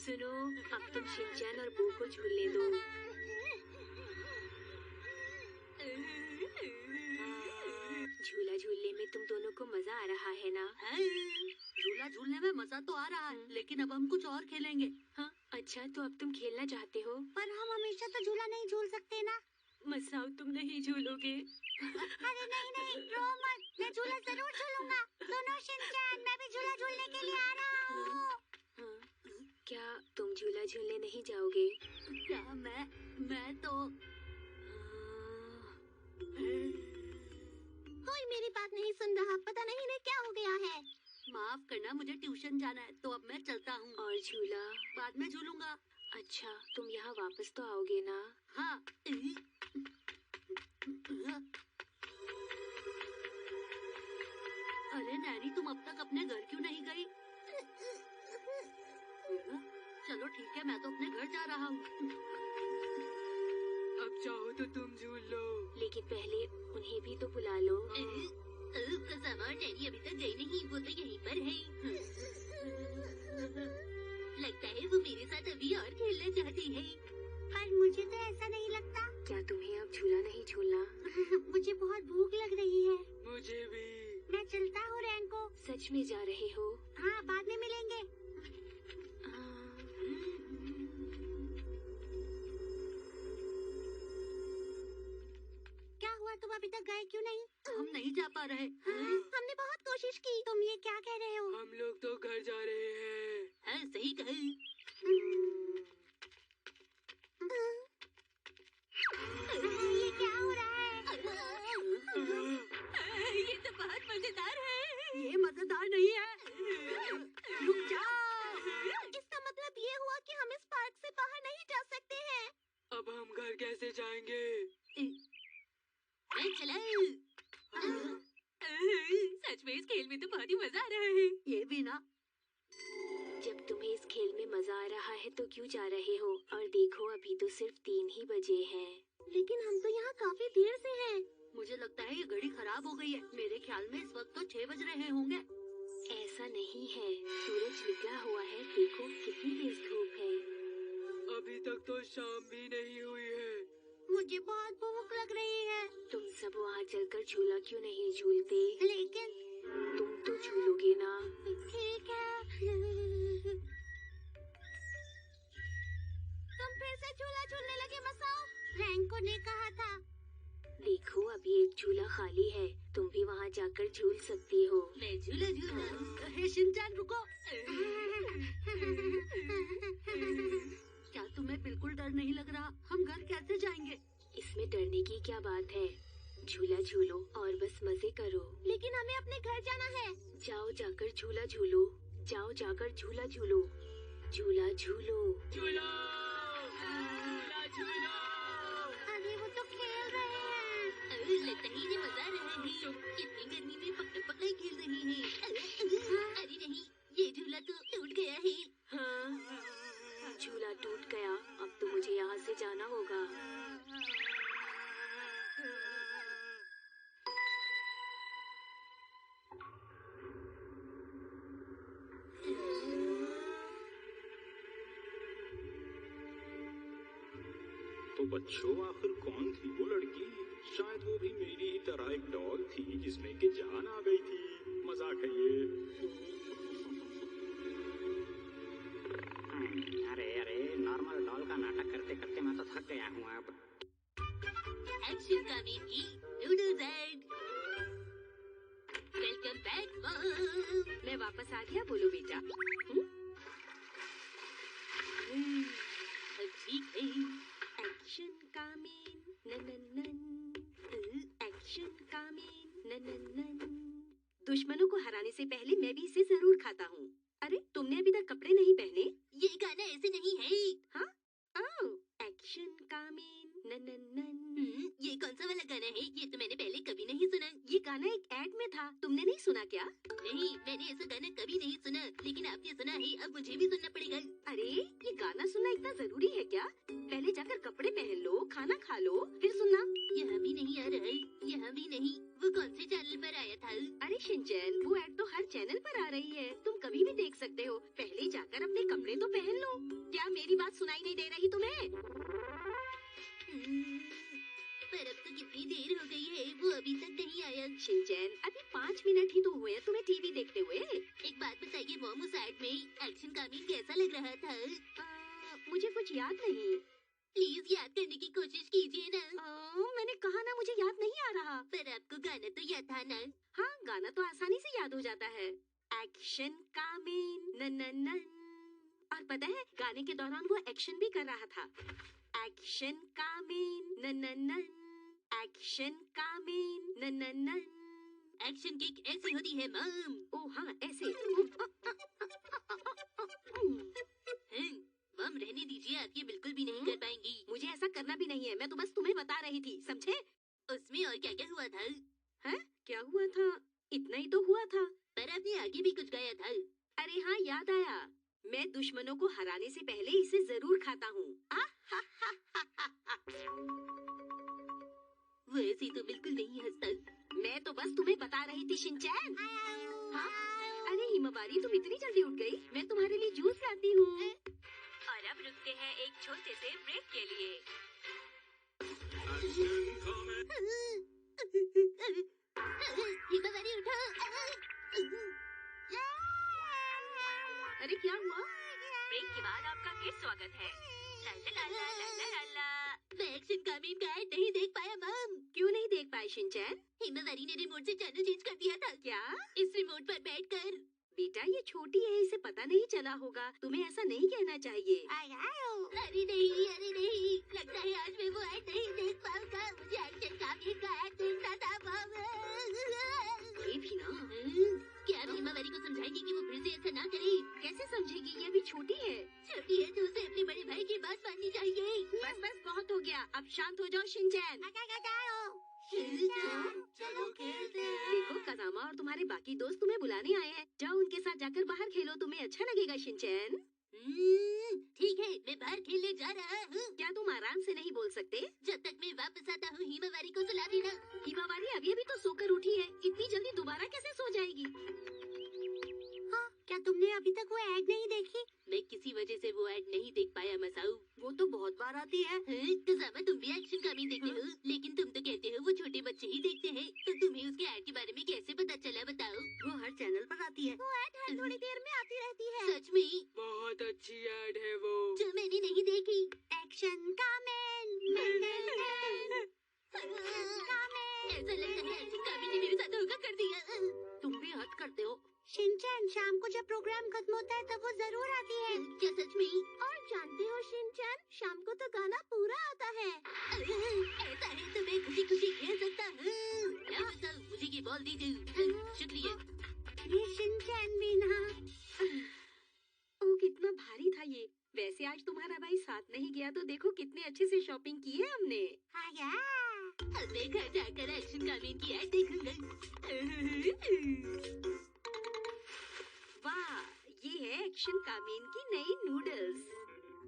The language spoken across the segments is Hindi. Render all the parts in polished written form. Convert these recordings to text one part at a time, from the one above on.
सुनो, अब तुम शिनचैन और बू को झूलने दो। झूला झूलने में तुम दोनों को मजा आ रहा है ना? झूला झूलने में मजा तो आ रहा है, लेकिन अब हम कुछ और खेलेंगे। हाँ, अच्छा तो अब तुम खेलना चाहते हो? पर हम हमेशा तो झूला नहीं झूल सकते ना। मसाओ, तुम नहीं झूलोगे? अरे नहीं, रो मत, मैं झूला जरूर झूलूंगा। सुनो शिनचैन, मैं भी झूला झूलने के लिए आ रहा हूँ। क्या तुम झूला झूलने नहीं जाओगे? क्या मैं तो कोई मेरी बात नहीं सुन रहा, पता नहीं इन्हें क्या हो गया है। माफ करना, मुझे ट्यूशन जाना है, तो अब मैं चलता हूँ। और झूला बाद में झूलूंगा। अच्छा, तुम यहाँ वापस तो आओगे ना? हाँ। अरे नैनी, तुम अब तक अपने घर क्यों नहीं गई? चलो ठीक है, मैं तो अपने घर जा रहा हूँ। अब चाहो तो तुम झूल लो। लेकिन पहले उन्हें भी तो बुला लो। कसावा, नैनी अभी तक गई नहीं, वो तो यहीं पर है। लगता है वो मेरे साथ अभी और खेलना चाहती है। पर मुझे तो ऐसा नहीं लगता। क्या तुम्हें अब झूला नहीं झूलना? मुझे बहुत भूख लग रही है। मुझे भी। मैं चलता हूँ रैंको। सच में जा रहे हो? हाँ, बाद में मिलेंगे। क्या हुआ, तुम अभी तक गए क्यों नहीं? हम नहीं जा पा रहे। हमने बहुत कोशिश की। तुम ये क्या कह रहे हो? हम लोग तो घर जा रहे हैं। हाँ, सही कही। ये क्या हो रहा है? ये तो बहुत मजेदार है। ये मजेदार नहीं है। रुक जाओ। इसका मतलब ये हुआ कि हम इस पार्क से बाहर नहीं जा सकते हैं। अब हम घर कैसे जाएंगे? चलो। सच में इस खेल में तो बहुत ही मजा आ रहा है। ये भी ना। जब तुम्हें इस खेल में मजा आ रहा है तो क्यों जा रहे हो? और देखो, अभी तो सिर्फ 3 ही बजे हैं। लेकिन हम तो यहाँ काफी देर से हैं। मुझे लगता है ये घड़ी खराब हो गई है। मेरे ख्याल में इस वक्त तो 6 बज रहे होंगे। ऐसा नहीं है, सूरज निकला हुआ है। देखो कितनी तेज धूप है। अभी तक तो शाम भी नहीं हुई है। मुझे बहुत भूख लग रही है। तुम सब वहाँ चलकर झूला क्यों नहीं झूलते? लेकिन तुम तो झूलोगे ना? ठीक है। तुम फिर से झूला झूलने लगे मसाओ। रैंको ने कहा था। देखो, अभी एक झूला खाली है, तुम भी वहाँ जाकर झूल सकती हो। मैं झूला झूला। हे शिनचैन, रुको। क्या तुम्हें बिल्कुल डर नहीं लग रहा? हम घर कैसे जाएंगे? इसमें डरने की क्या बात है? झूला झूलो और बस मजे करो। लेकिन हमें अपने घर जाना है। जाओ जाकर झूला झूलो। जाओ जाकर झूला झूलो। झूला झूलो। झूलो, झूला झूलो। अरे वो तो खेल रहे हैं। लगता है ये मजा आ रहा है। इतनी गर्मी में पकड़ पकड़ खेल रही है। अरे नहीं, ये झूला तो टूट गया है। हाँ, झूला टूट गया। अब तो मुझे यहाँ से जाना होगा। तो बच्चों, आखिर कौन थी वो लड़की? शायद वो भी मेरी ही तरह एक डॉल थी जिसमें कि जान आ गई थी। मजाक है ये। अरे नॉर्मल डॉल का नाटक करते करते मैं तो थक गया हूँ अब। Action comedy noodles and welcome back mom. मैं वापस आ गया, बोलो बेटा। ठीक है। एक्शन कामीन नन एक्शन कामीन नन। दुश्मनों को हराने से पहले मैं भी इसे जरूर खाता हूँ। अरे, तुमने अभी तक कपड़े नहीं पहने? ये गाना ऐसे नहीं है। हाँ? एक्शन कामीन नन। ये कौन सा वाला गाना है? ये तो मैंने पहले कभी नहीं सुना। ये गाना एक एड में था, तुमने नहीं सुना क्या? नहीं, मैंने ऐसा गाना कभी नहीं सुना, लेकिन आपने सुना है, अब मुझे भी सुनना पड़ेगा। अरे, ये गाना सुनना इतना जरूरी है क्या? पहले जाकर कपड़े पहन लो, खाना खा लो, फिर सुनना। यहाँ भी नहीं आ रहा है। यहाँ भी नहीं। वो कौन से चैनल पर आया था? अरे शिनचैन, वो एड तो हर चैनल पर आ रही है, तुम कभी भी देख सकते हो। पहले जाकर अपने कपड़े तो पहन लो। मिनट ही तो हुए हैं तुम्हें टीवी देखते हुए। एक बात बताइए मॉम, उस एड में एक्शन कामिन कैसा लग रहा था? मुझे कुछ याद नहीं। प्लीज याद करने की कोशिश कीजिए ना। मैंने कहा ना मुझे याद नहीं आ रहा। पर आपको गाना तो याद था ना? हाँ, गाना तो आसानी से याद हो जाता है। एक्शन कामिन नन नन नन। और पता है गाने के दौरान वो एक्शन भी कर रहा था। एक्शन कामिन नन नन नन। एक्शन कामिन नन नन नन। एक्शन किक ऐसी होती है मॉम। ओ हाँ, ऐसे। मॉम रहने दीजिए, आप ये बिल्कुल भी नहीं कर पाएंगी। मुझे ऐसा करना भी नहीं है, मैं तो बस तुम्हें बता रही थी, समझे? उसमें और क्या क्या हुआ था? हैं? क्या हुआ था? इतना ही तो हुआ था। पर आपने आगे भी कुछ गाया था। अरे हाँ, याद आया। मैं दुश्मनों को हराने से पहले इसे जरूर खाता हूँ। वैसे तो बिल्कुल नहीं हंसता। मैं तो बस तुम्हें बता रही थी शिनचैन। हाँ? अरे हिमावारी, तुम इतनी जल्दी उठ गई? मैं तुम्हारे लिए जूस लाती हूँ। और अब रुकते हैं एक छोटे से ब्रेक के लिए। हिमावारी उठो। अरे क्या हुआ? ब्रेक के बाद आपका फिर स्वागत है। ला ला ला ला ला ला ला। मैं एक्शन कामिन का ऐड नहीं देख पाया मॉम। क्यों नहीं देख पाए शिनचैन? हिमावारी ने रिमोट से चैनल चेंज कर दिया था। क्या? इस रिमोट पर बैठकर। बेटा ये छोटी है, इसे पता नहीं चला होगा। तुम्हें ऐसा नहीं कहना चाहिए। अरे नहीं, लगता है आज मैं वो ऐड नहीं देख पाऊंगा। मुझे एक्शन कामिन का ऐड देखना था मॉम। ये भी ना। क्या आप हिमावारी को समझाएंगे कि वो फिर से ऐसा ना करे? कैसे समझेगी? ये अभी छोटी है। छोटी है तो उसे अपने बड़े भाई की बात माननी चाहिए। बस बस बहुत हो गया, अब शांत हो जाओ शिनचैन। चलो खेलते हैं। देखो कजामा और तुम्हारे बाकी दोस्त तुम्हें बुलाने आए हैं। जाओ उनके साथ जाकर बाहर खेलो, तुम्हें अच्छा लगेगा शिनचैन। ठीक है, मैं बाहर खेलने जा रहा हूँ। क्या तुम आराम से नहीं बोल सकते? जब तक मैं वापस आता हूँ हिमावारी को सुला देना। हिमावारी अभी अभी तो सोकर उठी है, इतनी जल्दी दोबारा कैसे सो जाएगी? हाँ, क्या तुमने अभी तक वो ऐड नहीं देखी? मैं किसी वजह से वो ऐड नहीं देख पाया मसाऊ। वो तो बहुत बार आती है। कजामा तुम भी एक्शन कामिन देखते हो, लेकिन तुम तो कहते हो वो छोटे बच्चे ही देखते हैं। तो तुम्हें उसके ऐड के बारे में कैसे पता चला बताओ? वो हर चैनल पर आती है। वो ऐड हर थोड़ी देर में आती रहती है। सच में? बहुत अच्छी ऐड है वो। जो मैंने नहीं देखी। एक्शन कामिन। ऐसा लगता है एक्शन कामिन ने मेरे साथ धोखा कर दिया। तुम भी हद करते हो। शिनचैन, शाम को जब प्रोग्राम खत्म होता है तब वो जरूर आती है। क्या सच में? और जानते हो शिनचैन, शाम को तो गाना पूरा आता है। ऐसा है तो मैं खुशी खुशी खेल सकता हूँ। क्या बताऊँ, मुझे ये बॉल दे दो। शुक्रिया। ये शिनचैन भी ना। ओ कितना भारी था ये। वैसे आज तुम्हारा भाई साथ नहीं गया तो देखो कितने अच्छे से शॉपिंग की है हमने। अब मैं घर जाकर एक्शन कामिन की ऐड देखूंगा। वाह, ये है एक्शन कामिन की नई नूडल्स।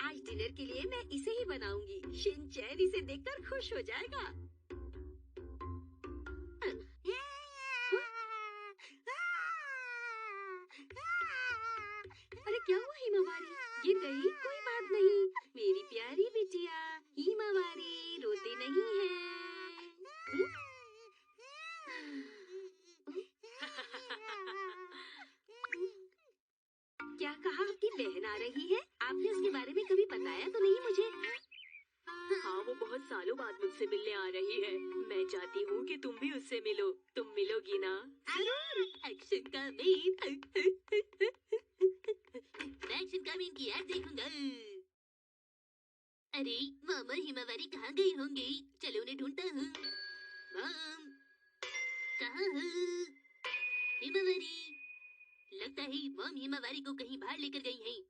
आज डिनर के लिए मैं इसे ही बनाऊंगी। शिनचैन इसे देखकर खुश हो जाएगा। अरे क्या हुआ हिमावारी? गिर गई? कोई बात नहीं, मेरी प्यारी बिटिया हिमावारी रोती नहीं है। क्या कहा? आपकी बहन आ रही है? आपने उसके बारे में कभी बताया तो नहीं मुझे? हाँ, वो बहुत सालों बाद मुझसे मिलने आ रही है। मैं चाहती हूँ कि तुम भी उससे मिलो। तुम मिलोगी ना? जरूर। एक्शन कामिन। मैं एक्शन कामिन की ऐड देखूंगा। अरे मॉम और हिमावारी कहाँ गई होंगी? चलो उन्हें ढूंढता हूँ। मॉम, कहाँ हो? हिमावारी। लगता है मॉम हिमावारी को कहीं बाहर लेकर गई हैं।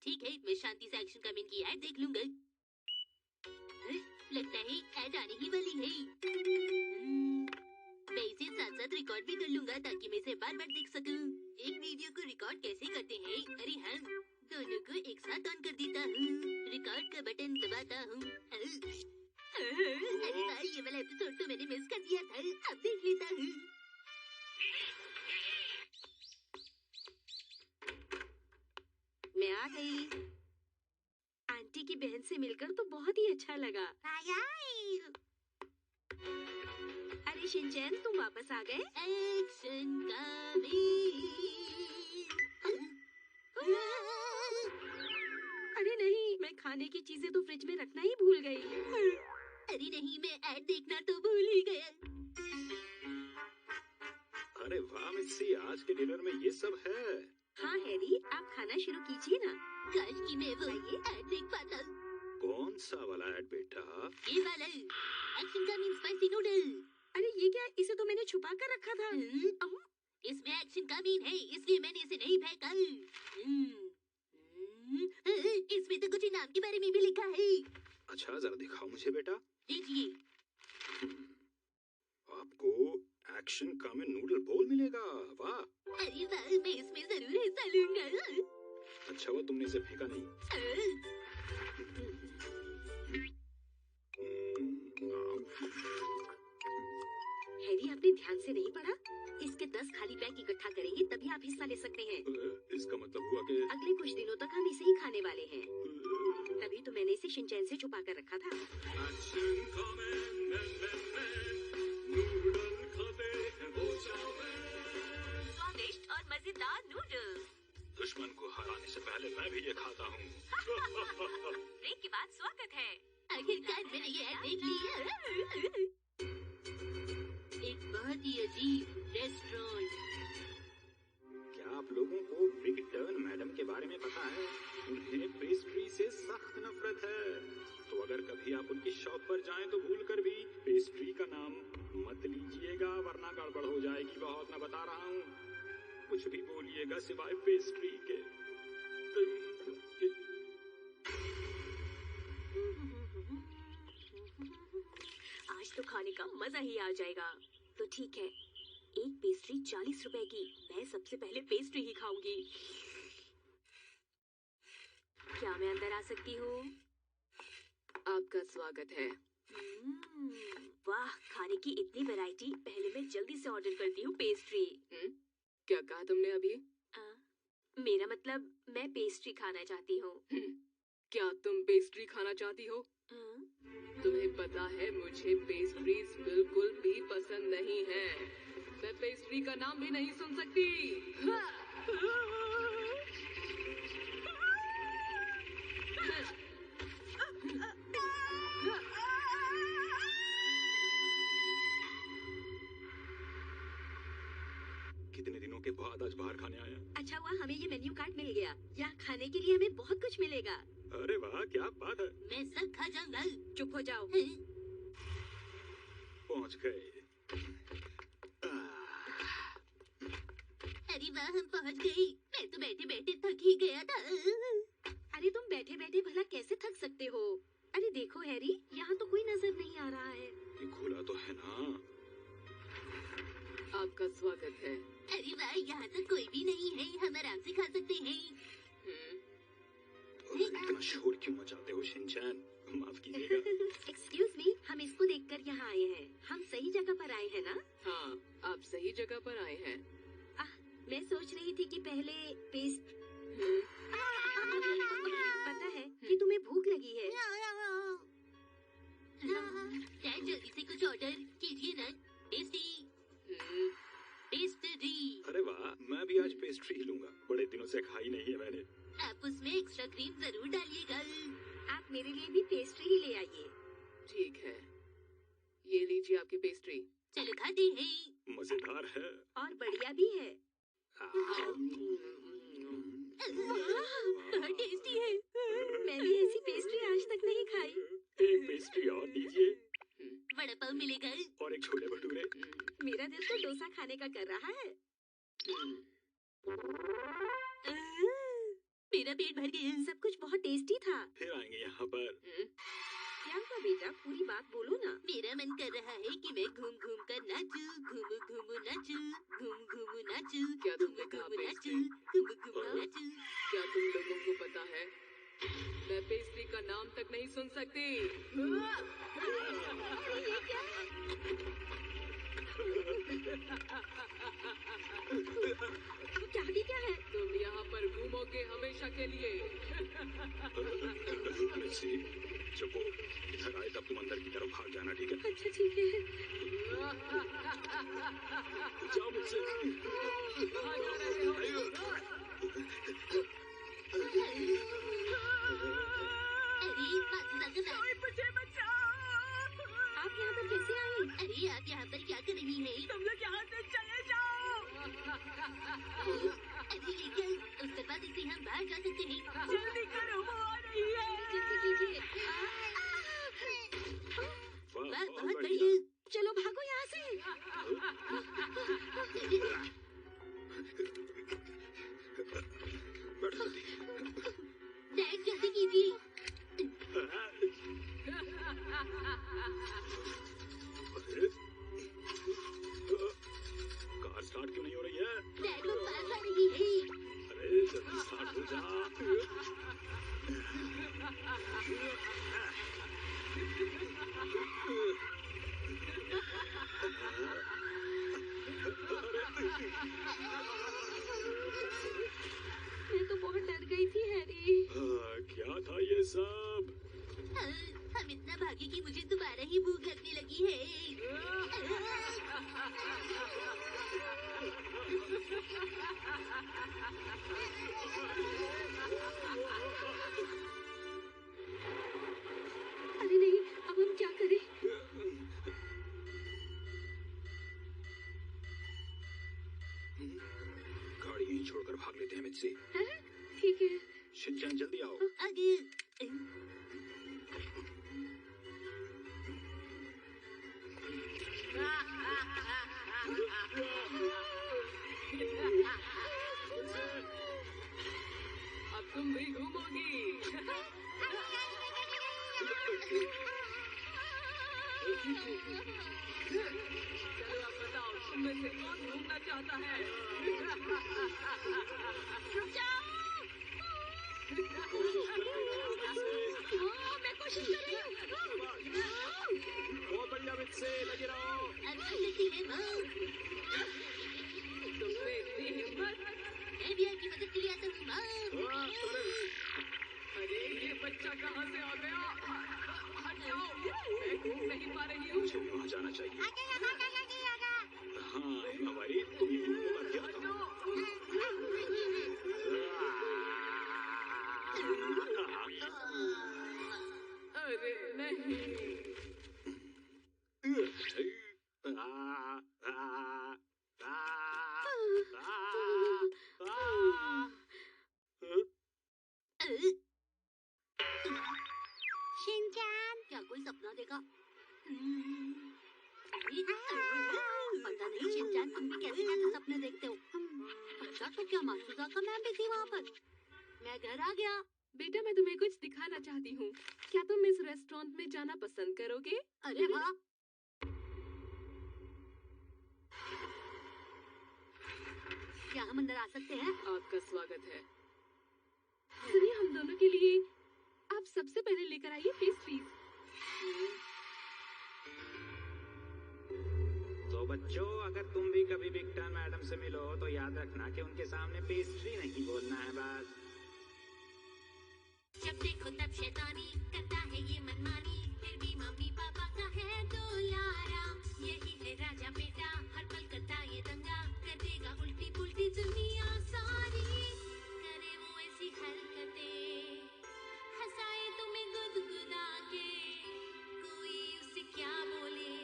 ठीक है, मैं शांति से एक्शन कामिन की ऐड देख लूंगा। लगता है ऐड आने ही वाली है। मैं इसे साथ साथ रिकॉर्ड भी कर लूंगा ताकि मैं इसे बार बार देख सकूं। एक वीडियो को रिकॉर्ड कैसे करते हैं? अरे हाँ, दोनों को एक साथ ऑन कर देता हूँ। रिकॉर्ड का बटन दबाता हूँ। अरे वाह, ये वाला एपिसोड तो मैंने मिस कर दिया था। अब देख लेता हूँ। मैं आ गई। आंटी की बहन से मिलकर तो बहुत ही अच्छा लगा। अरे शिनचैन, तुम वापस आ गए? एक्शन कमीन। अरे नहीं, मैं खाने की चीजें तो फ्रिज में रखना ही भूल गई। अरे नहीं, मैं ऐड देखना तो भूल ही गया। अरे वाह मिस्सी, आज के डिनर में ये सब है। हाँ हैरी, आप खाना शुरू कीजिए ना। काश कि मैं वो ऐड देख पाता। कौन सा वाला ऐड बेटा? ये वाला एक्शन कमीन स्पाइसी नूडल। अरे ये क्या, इसे तो मैंने छुपा कर रखा था। इसमें एक्शन कमीन है, इसलिए मैंने इसे नहीं फेंका। इसमें तो कुछ इनाम के बारे में भी लिखा है। अच्छा जरा दिखाओ मुझे बेटा। लीजिए। आपको एक्शन कमीन नूडल बोल मिलेगा। वाह। अरे वाह, मैं इसमें जरूर हिस्सा लूंगा। अच्छा हुआ तुमने इसे फेंका नहीं। हैरी, आपने ध्यान से नहीं पढ़ा? इसके 10 खाली पैक इकट्ठा करेंगे तभी आप हिस्सा ले सकते हैं। इसका मतलब हुआ कि अगले कुछ दिनों तक हम इसे ही खाने वाले हैं। तभी तो मैंने इसे शिनचैन से छुपा कर रखा था। स्वादिष्ट और मजेदार नूडल्स। दुश्मन को हराने से पहले मैं भी ये खाता हूँ। ब्रेक के बाद स्वागत है। आखिरकार मैंने ये ऐड देख लिया। एक बहुत ही अजीब रेस्टोरेंट। क्या आप लोगों को बिग टर्न मैडम के बारे में पता है? उन्हें पेस्ट्री से सख्त नफरत है। तो अगर कभी आप उनकी शॉप पर जाएं तो भूलकर भी पेस्ट्री का नाम मत लीजिएगा, वरना गड़बड़ हो जाएगी बहुत। मैं बता रहा हूँ, कुछ भी बोलिएगा सिवाय पेस्ट्री के। आज तो खाने का मजा ही आ जाएगा। तो ठीक है, एक पेस्ट्री 40 रुपए की। मैं सबसे पहले पेस्ट्री ही खाऊंगी। क्या मैं अंदर आ सकती हूँ? आपका स्वागत है। वाह, खाने की इतनी वैरायटी। पहले मैं जल्दी से ऑर्डर करती हूँ पेस्ट्री। क्या कहा तुमने अभी? मेरा मतलब मैं पेस्ट्री खाना चाहती हूँ। क्या तुम पेस्ट्री खाना चाहती हो? तुम्हें पता है मुझे पेस्ट्रीज बिल्कुल भी पसंद नहीं है। मैं पेस्ट्री का नाम भी नहीं सुन सकती। कितने दिनों के बाद आज बाहर खाने आए हैं। अच्छा हुआ हमें ये मेन्यू कार्ड मिल गया। यहाँ खाने के लिए हमें बहुत कुछ मिलेगा। अरे वाह, क्या बात है। मैं सब खा जाऊंगा। चुप हो जाओ। पहुँच गए। अरे वाह, हम पहुंच गए। मैं तो बैठे बैठे थक ही गया था। अरे तुम बैठे बैठे भला कैसे थक सकते हो? अरे देखो हैरी, यहाँ तो कोई नजर नहीं आ रहा है। ये खुला तो है ना? आपका स्वागत है। अरे वाह, यहाँ तो कोई भी नहीं है। हम आराम से खा सकते हैं। इतना शोर क्यों मचाते हो शिनचैन? माफ कीजिएगा। एक्सक्यूज मी, हम इसको देखकर यहाँ आए हैं। हम सही जगह पर आए हैं ना? हाँ, आप सही जगह पर आए हैं। मैं सोच रही थी कि पहले पेस्ट पता है कि तुम्हें भूख लगी है। डैड, जल्दी से कुछ ऑर्डर कीजिए ना। Tasty pastry. अरे वाह, मैं भी आज पेस्ट्री ही लूंगा। बड़े दिनों से खाई नहीं है मैंने। आप उसमें एक्स्ट्रा क्रीम जरूर डालिएगा। आप मेरे लिए भी पेस्ट्री ही ले आइए। ठीक है, ये लीजिए आपकी पेस्ट्री। चलो खाते हैं। मजेदार है और बढ़िया भी है। बहुत टेस्टी है। मैंने ऐसी पेस्ट्री आज तक नहीं खाई। एक पेस्ट्री और दीजिए। वड़ा पाव मिलेगा। और एक छोले भटूरे। मेरा दिल तो डोसा खाने का कर रहा है। मेरा पेट भर गया। सब कुछ बहुत टेस्टी था। फिर आएंगे यहाँ पर। क्या हुआ बेटा, पूरी बात बोलो ना। मेरा मन कर रहा है कि मैं घूम घूम कर नाचूं, घूमू घूमू नाचूं, घूम घूमू नाचूं, क्या घूम तुमने कहा घूमू पेस्ट्री? नाचूं, घूम घूमू नाचूं। क्या तुम लोगों को पता है, मैं पेस्ट्री का नाम तक नहीं सुन सकती। क्या है? तुम यहाँ पर घूमोगे हमेशा के लिए। जब वो इधर आए तब तुम अंदर की तरफ भाग जाना, ठीक है? अच्छा ठीक है। जाओ मुझसे। कहाँ जा रहे हो? अरे बाकी ताकत मुझे बचाओ। आप यहाँ पर कैसे आई? अरे आप यहाँ पर क्या कर रही हैं? तुम लोग यहाँ से चले जाओ। अरे लेकिन उस दरवाजे से हम बाहर जा सकते हैं। जल्दी करो, वो आ रही है। जल्दी कीजिए। वाह, वाह, बहुत बहुत बढ़िया। बढ़िया। चलो भागो यहाँ से। बैठ जल्दी। डैड जल्दी कीजिए। अरे, कार स्टार्ट क्यों नहीं हो रही है? डैड वो पास आ रही है। अरे जल्दी स्टार्ट हो जा। मैं तो बहुत डर गई थी हैरी। क्या था ये सब? हम इतना भागे कि मुझे दोबारा ही भूख लगने लगी है। अरे नहीं, अब हम क्या करें? गाड़ी यहीं छोड़कर भाग लेते हैं मुझसे। हैं? ठीक है। शिनचैन जल्दी आओ। आगे। अब तुम भी घूमोगी। चलो अब बताओ, तुम में से कौन घूमना चाहता है? मैं कोशिश कर रही हूँ। बहुत बढ़िया मुझसे लगे रहो। अब कर सकती है माँ। तुमने इतनी हिम्मत? मैं भी आपकी मदद के लिए आता हूँ माँ। अरे ये बच्चा कहाँ से आ गया? हट जाओ, मैं घूम नहीं पा रही हूँ। मुझे भी वहाँ जाना चाहिए। हाँ हमारी तुम ही होगा क्या हट था? जाओ। अरे नहीं। शिनचैन, क्या कोई सपना देखा? पता नहीं शिनचैन, तुम भी कैसे कैसे सपने देखते हो? अच्छा तो क्या मासुजाका मैम भी थी वहाँ पर? मैं घर आ गया। बेटा, मैं तुम्हें कुछ दिखाना चाहती हूँ। क्या तुम इस रेस्टोरेंट में जाना पसंद करोगे? अरे वाह, क्या हम अंदर आ सकते हैं? आपका स्वागत है। सुनिए, हम दोनों के लिए आप सबसे पहले लेकर आइए पेस्ट्रीज। तो बच्चों, अगर तुम भी कभी बिग टर्न मैडम से मिलो तो याद रखना कि उनके सामने पेस्ट्री नहीं बोलना है बस। जब देखो तब शैतानी करता है ये मनमानी, फिर भी मम्मी पापा का है दुलारा। यही है राजा बेटा, हर पल करता ये दंगा, कर देगा उल्टी पुल्टी दुनिया सारी। करे वो ऐसी हरकतें, हंसाए तुम्हें गुदगुदा के, कोई उसे क्या बोले,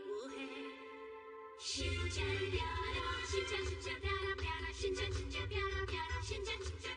वो है शिनचैन प्यारा, शिनचैन शिनचैन प्यारा प्यारा, शिनचैन शिनचैन प्यारा प्यारा, शिनचैन शिनचैन